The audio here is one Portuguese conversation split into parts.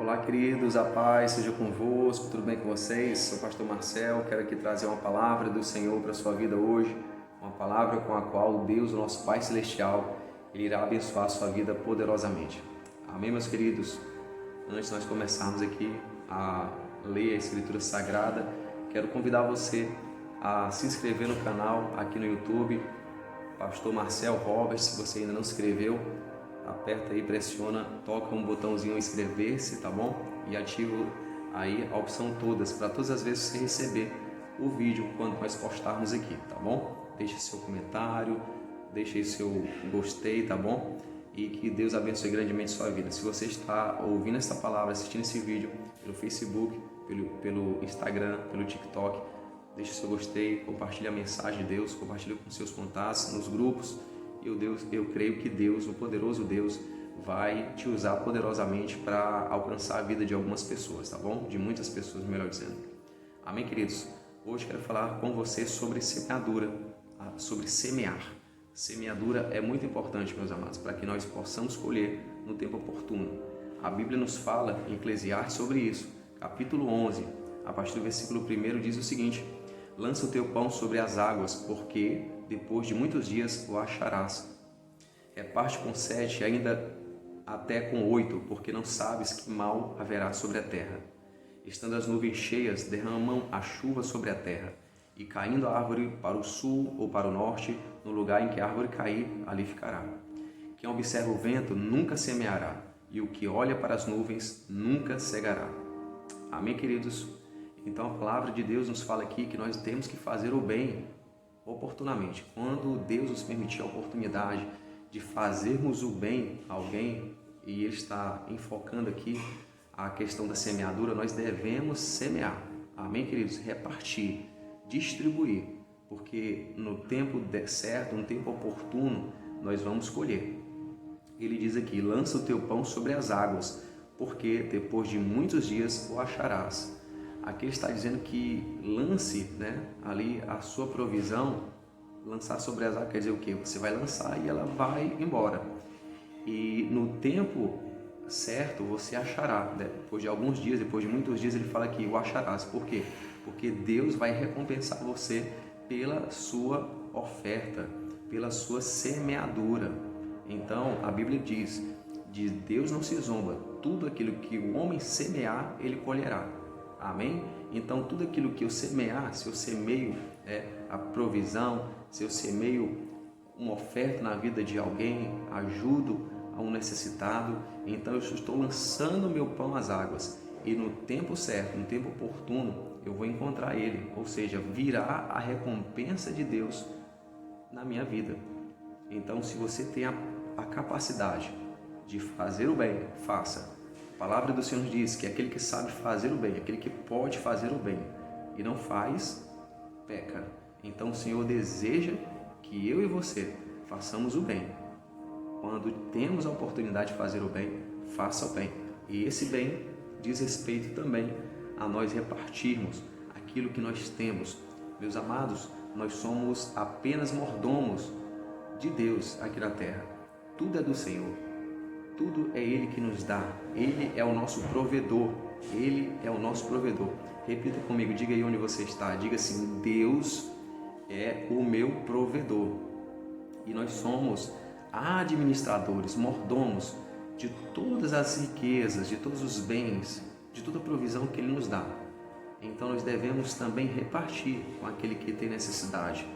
Olá, queridos, a paz seja convosco, tudo bem com vocês? Sou o pastor Marcel, quero aqui trazer uma palavra do Senhor para a sua vida hoje, uma palavra com a qual Deus, o nosso Pai Celestial, Ele irá abençoar a sua vida poderosamente. Amém, meus queridos? Antes de nós começarmos aqui a ler a Escritura Sagrada, quero convidar você a se inscrever no canal aqui no YouTube, Pastor Marcel Roberts. Se você ainda não se inscreveu, aperta aí, pressiona, toca um botãozinho inscrever-se, tá bom? E ativa aí a opção todas, para todas as vezes você receber o vídeo quando nós postarmos aqui, tá bom? Deixe seu comentário, deixe seu gostei, tá bom? E que Deus abençoe grandemente sua vida. Se você está ouvindo essa palavra, assistindo esse vídeo pelo Facebook, pelo Instagram, pelo TikTok, deixe seu gostei, compartilhe a mensagem de Deus, compartilhe com seus contatos, nos grupos. Eu creio que Deus, o poderoso Deus, vai te usar poderosamente para alcançar a vida de algumas pessoas, tá bom? De muitas pessoas, melhor dizendo. Amém, queridos? Hoje quero falar com você sobre semeadura, sobre semear. Semeadura é muito importante, meus amados, para que nós possamos colher no tempo oportuno. A Bíblia nos fala em Eclesiastes sobre isso. Capítulo 11, a partir do versículo 1 diz o seguinte: lança o teu pão sobre as águas, porque depois de muitos dias o acharás. Reparte com 7, ainda até com 8, porque não sabes que mal haverá sobre a terra. Estando as nuvens cheias, derramam a chuva sobre a terra, e caindo a árvore para o sul ou para o norte, no lugar em que a árvore cair, ali ficará. Quem observa o vento nunca semeará, e o que olha para as nuvens nunca cegará. Amém, queridos? Então a palavra de Deus nos fala aqui que nós temos que fazer o bem oportunamente. Quando Deus nos permitir a oportunidade de fazermos o bem a alguém, e Ele está enfocando aqui a questão da semeadura, nós devemos semear. Amém, queridos? Repartir, distribuir, porque no tempo certo, no tempo oportuno, nós vamos colher. Ele diz aqui: lança o teu pão sobre as águas, porque depois de muitos dias o acharás. Aqui ele está dizendo que lance, ali a sua provisão. Lançar sobre as águas quer dizer o quê? Você vai lançar e ela vai embora. E no tempo certo você achará. Depois de alguns dias, depois de muitos dias, ele fala que o acharás. Por quê? Porque Deus vai recompensar você pela sua oferta, pela sua semeadura. Então a Bíblia diz: de Deus não se zomba, tudo aquilo que o homem semear, ele colherá. Amém? Então tudo aquilo que eu semear, se eu semeio a provisão, se eu semeio uma oferta na vida de alguém, ajudo a um necessitado, então eu estou lançando o meu pão às águas, e no tempo certo, no tempo oportuno, eu vou encontrar ele, ou seja, virá a recompensa de Deus na minha vida. Então, se você tem a capacidade de fazer o bem, faça. A palavra do Senhor diz que aquele que sabe fazer o bem, aquele que pode fazer o bem e não faz, peca. Então o Senhor deseja que eu e você façamos o bem. Quando temos a oportunidade de fazer o bem, faça o bem. E esse bem diz respeito também a nós repartirmos aquilo que nós temos. Meus amados, nós somos apenas mordomos de Deus aqui na terra. Tudo é do Senhor. Tudo é Ele que nos dá. Ele é o nosso provedor. Ele é o nosso provedor. Repita comigo, diga aí onde você está. Diga assim: Deus é o meu provedor. E nós somos administradores, mordomos de todas as riquezas, de todos os bens, de toda a provisão que Ele nos dá. Então nós devemos também repartir com aquele que tem necessidade.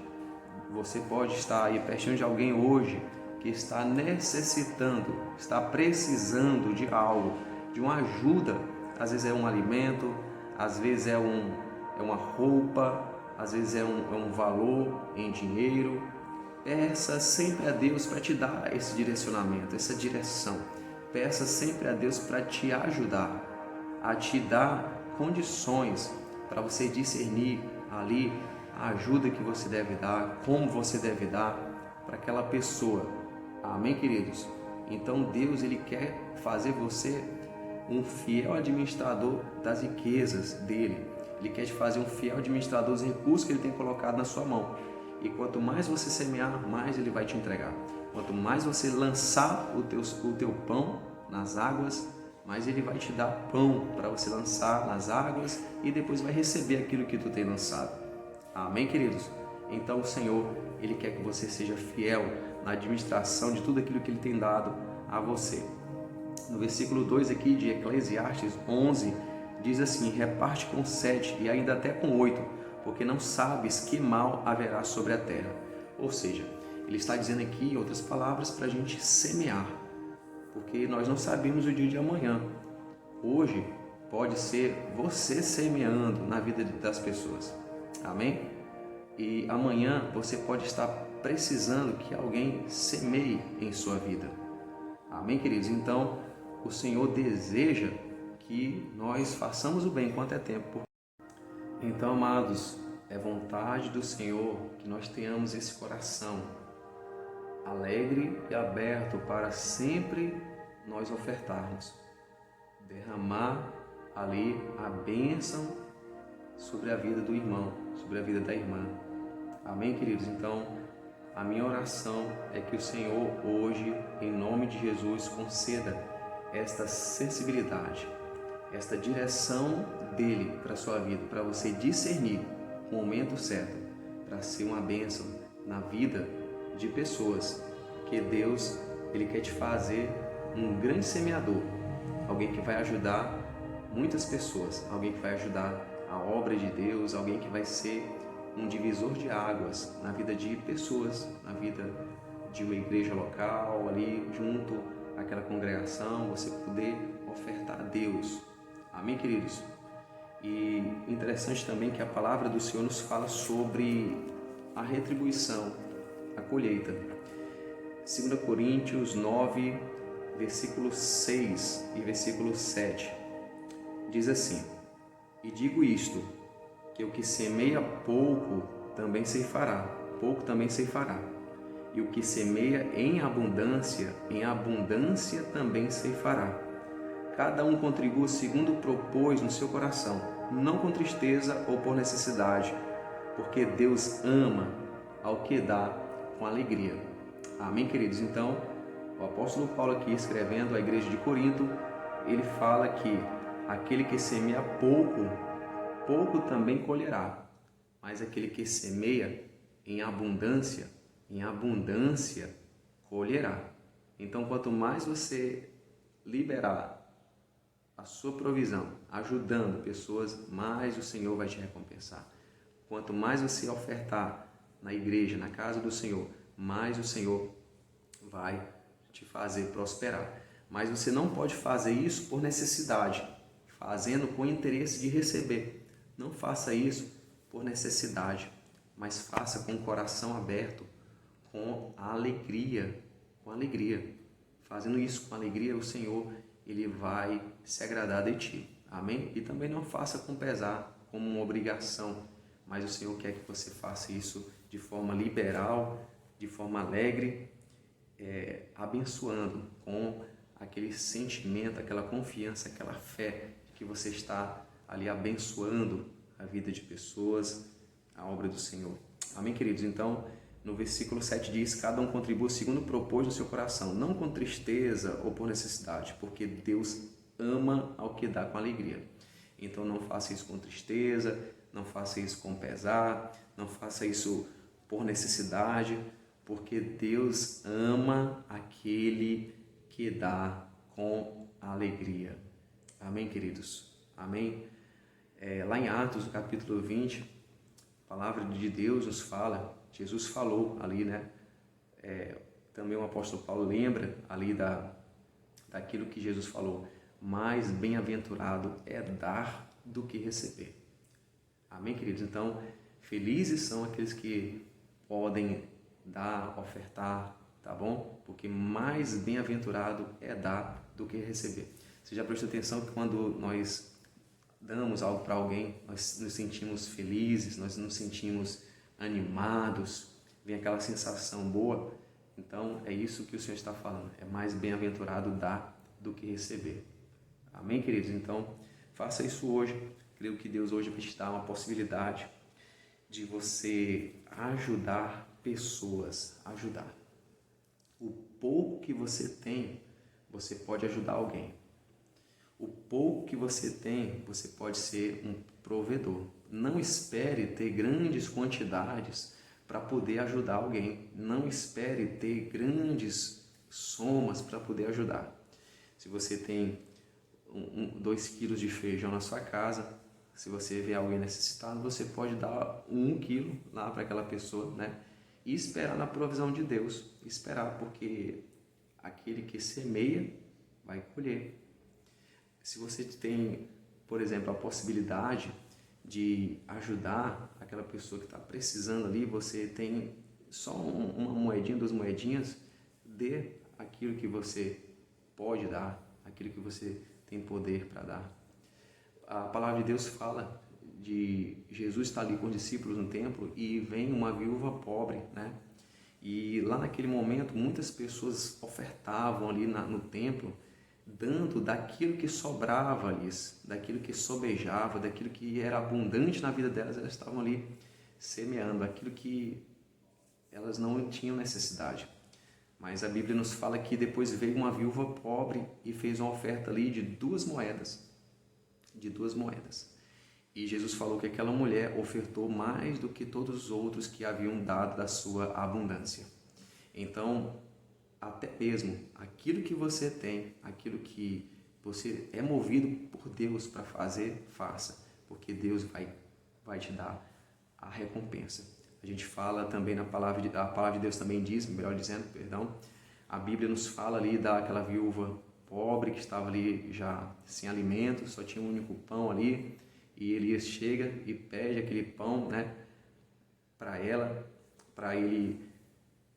Você pode estar aí pertinho de alguém hoje que está necessitando, está precisando de algo, de uma ajuda. Às vezes é um alimento, às vezes é uma roupa, às vezes é um valor em dinheiro. Peça sempre a Deus para te dar esse direcionamento, essa direção. Peça sempre a Deus para te ajudar, a te dar condições para você discernir ali a ajuda que você deve dar, como você deve dar para aquela pessoa. Amém, queridos? Então Deus, Ele quer fazer você um fiel administrador das riquezas dEle. Ele quer te fazer um fiel administrador dos recursos que Ele tem colocado na sua mão. E quanto mais você semear, mais Ele vai te entregar. Quanto mais você lançar o teu pão nas águas, mas Ele vai te dar pão para você lançar nas águas e depois vai receber aquilo que tu tem lançado. Amém, queridos? Então o Senhor, Ele quer que você seja fiel na administração de tudo aquilo que Ele tem dado a você. No versículo 2 aqui de Eclesiastes 11, diz assim: reparte com 7 e ainda até com 8, porque não sabes que mal haverá sobre a terra. Ou seja, ele está dizendo aqui, em outras palavras, para a gente semear, porque nós não sabemos o dia de amanhã. Hoje pode ser você semeando na vida das pessoas. Amém? E amanhã você pode estar precisando que alguém semeie em sua vida. Amém, queridos? Então, o Senhor deseja que nós façamos o bem enquanto é tempo. Então, amados, é vontade do Senhor que nós tenhamos esse coração alegre e aberto para sempre nós ofertarmos, derramar ali a bênção sobre a vida do irmão, sobre a vida da irmã. Amém, queridos? Então, a minha oração é que o Senhor hoje, em nome de Jesus, conceda esta sensibilidade, esta direção dele para a sua vida, para você discernir o momento certo, para ser uma bênção na vida de pessoas, que Deus, Ele quer te fazer um grande semeador, alguém que vai ajudar muitas pessoas, alguém que vai ajudar a obra de Deus, alguém que vai ser um divisor de águas na vida de pessoas, na vida de uma igreja local, ali junto àquela congregação, você poder ofertar a Deus. Amém, queridos? E interessante também que a palavra do Senhor nos fala sobre a retribuição, a colheita. 2 Coríntios 9, versículo 6 e versículo 7, diz assim: e digo isto, que o que semeia pouco também ceifará, e o que semeia em abundância também ceifará. Cada um contribua segundo propôs no seu coração, não com tristeza ou por necessidade, porque Deus ama ao que dá com alegria. Amém, queridos? Então, o apóstolo Paulo aqui, escrevendo à igreja de Corinto, ele fala que aquele que semeia pouco também colherá, mas aquele que semeia em abundância colherá. Então, quanto mais você liberar a sua provisão, ajudando pessoas, mais o Senhor vai te recompensar. Quanto mais você ofertar na igreja, na casa do Senhor, mais o Senhor vai te fazer prosperar. Mas você não pode fazer isso por necessidade, fazendo com interesse de receber. Não faça isso por necessidade, mas faça com o coração aberto, com alegria. Fazendo isso com alegria, o Senhor, Ele vai se agradar de ti. Amém? E também não faça com pesar, como uma obrigação, mas o Senhor quer que você faça isso de forma liberal, de forma alegre, abençoando com aquele sentimento, aquela confiança, aquela fé que você está ali abençoando a vida de pessoas, a obra do Senhor. Amém, queridos? Então, no versículo 7 diz: cada um contribua segundo propôs no seu coração, não com tristeza ou por necessidade, porque Deus ama ao que dá com alegria. Então, não faça isso com tristeza, não faça isso com pesar, não faça isso por necessidade, porque Deus ama aquele que dá com alegria. Amém, queridos? Amém? Lá em Atos, no capítulo 20, a palavra de Deus nos fala, Jesus falou ali, né? Também o apóstolo Paulo lembra ali daquilo que Jesus falou: mais bem-aventurado é dar do que receber. Amém, queridos? Então, felizes são aqueles que podem dar, ofertar, tá bom? Porque mais bem-aventurado é dar do que receber. Você já prestou atenção que quando nós damos algo para alguém, nós nos sentimos felizes, nós nos sentimos animados, vem aquela sensação boa? Então, é isso que o Senhor está falando. É mais bem-aventurado dar do que receber. Amém, queridos? Então, faça isso hoje. Creio que Deus hoje vai te dar uma possibilidade de você ajudar pessoas, ajudar. O pouco que você tem, você pode ajudar alguém. O pouco que você tem, você pode ser um provedor. Não espere ter grandes quantidades para poder ajudar alguém. Não espere ter grandes somas para poder ajudar. Se você tem 2 quilos de feijão na sua casa, se você vê alguém necessitado, você pode dar 1 quilo lá para aquela pessoa, né? E esperar na provisão de Deus. Esperar, porque aquele que semeia vai colher. Se você tem, por exemplo, a possibilidade de ajudar aquela pessoa que está precisando ali, você tem só uma moedinha, 2 moedinhas, dê aquilo que você pode dar, aquilo que você tem poder para dar. A palavra de Deus fala de Jesus estar ali com os discípulos no templo e vem uma viúva pobre, né? E lá naquele momento muitas pessoas ofertavam ali no templo, dando daquilo que sobrava lhes, daquilo que sobejava, daquilo que era abundante na vida delas, elas estavam ali semeando aquilo que elas não tinham necessidade. Mas a Bíblia nos fala que depois veio uma viúva pobre e fez uma oferta ali de 2 moedas. De 2 moedas. E Jesus falou que aquela mulher ofertou mais do que todos os outros que haviam dado da sua abundância. Então, até mesmo aquilo que você tem, aquilo que você é movido por Deus para fazer, faça, porque Deus vai te dar a recompensa. A gente fala também a palavra de Deus também diz, melhor dizendo, perdão, a Bíblia nos fala ali daquela viúva pobre que estava ali já sem alimento, só tinha um único pão ali, e Elias chega e pede aquele pão, né, para ela, para ele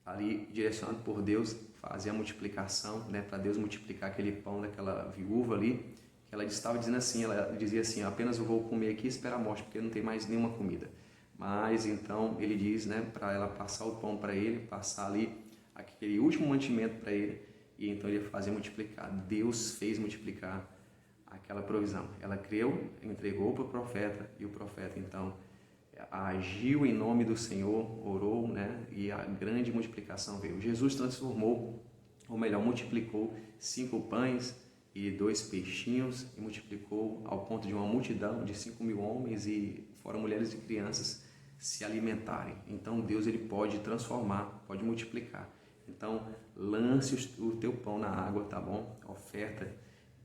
ali direcionado por Deus fazer a multiplicação, né, para Deus multiplicar aquele pão daquela viúva ali, que ela estava dizendo assim, ela dizia assim, apenas eu vou comer aqui e esperar a morte, porque não tem mais nenhuma comida. Mas então ele diz, né, para ela passar o pão para ele, passar ali aquele último mantimento para ele, e então ele ia fazer multiplicar. Deus fez multiplicar aquela provisão. Ela creu, entregou para o profeta, e o profeta então agiu em nome do Senhor, orou, né, e a grande multiplicação veio. Jesus transformou, ou melhor, multiplicou 5 pães e 2 peixinhos, e multiplicou ao ponto de uma multidão de 5.000 homens e fora mulheres e crianças se alimentarem. Então Deus ele pode transformar, pode multiplicar. Então lance o teu pão na água, tá bom? Oferta,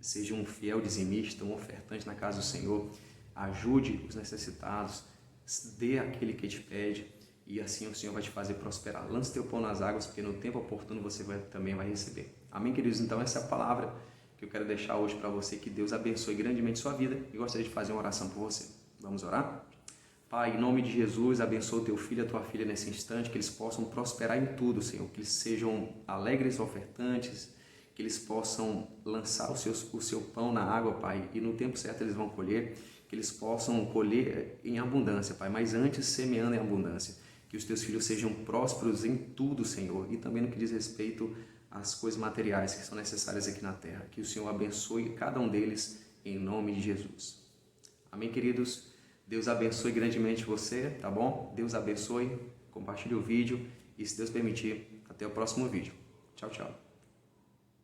seja um fiel dizimista, um ofertante na casa do Senhor, ajude os necessitados, dê aquele que te pede, e assim o Senhor vai te fazer prosperar. Lance teu pão nas águas, porque no tempo oportuno você também vai receber. Amém, queridos? Então essa é a palavra que eu quero deixar hoje para você. Que Deus abençoe grandemente sua vida, e gostaria de fazer uma oração por você. Vamos orar? Pai, em nome de Jesus, abençoa o teu filho e a tua filha nesse instante, que eles possam prosperar em tudo, Senhor, que eles sejam alegres ofertantes, que eles possam lançar o seu pão na água, Pai, e no tempo certo eles vão colher, que eles possam colher em abundância, Pai, mas antes semeando em abundância. Que os teus filhos sejam prósperos em tudo, Senhor, e também no que diz respeito às coisas materiais que são necessárias aqui na terra. Que o Senhor abençoe cada um deles em nome de Jesus. Amém, queridos? Deus abençoe grandemente você, tá bom? Deus abençoe, compartilhe o vídeo e, se Deus permitir, até o próximo vídeo. Tchau, tchau.